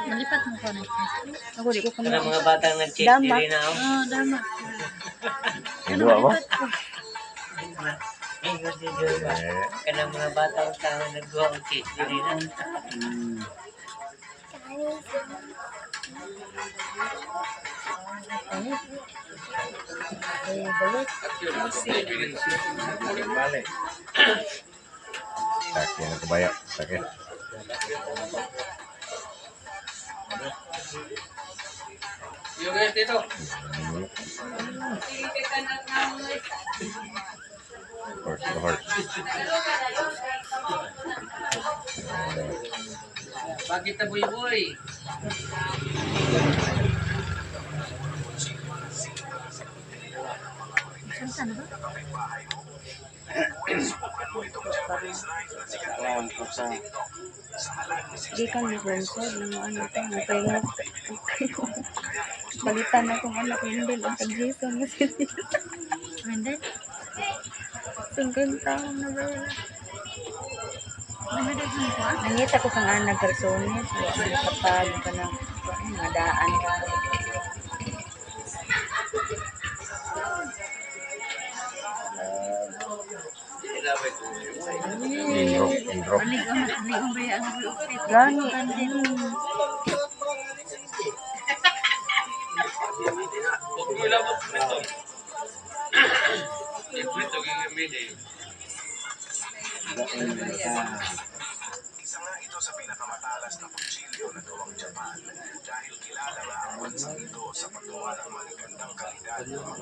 Malipat mo ko na. Ako di ko Kana kami. mga batang nag-check Dama. diri na ako. Oh, dama. Dua ba? Ingon si Joy. Kana mga batang tao nagduwa og check diri na. Ay, balik. Balik. Sakit na kabaya. Sakit. Yung guys dito. Horse to horse. Bakit na boy? Saan na ba? Di ka ni Bonsod ng ano to. Mapayag. Balitan na kung anak hindi lang pag-Jason mo sila. Hindi. 50 taon na ba yun? Nagdadaghan ko ah. Nangita ko kang anak personis. Kapag ka na madaan ka. Indrop. Balik ang matali ang baya ang okay. Gani. Isa nga ito sa pinakamatalas na kutsilyo na gawang Japan dahil kilala nga ang bansang ito sa paggawa ng magagandang kalidad ng mga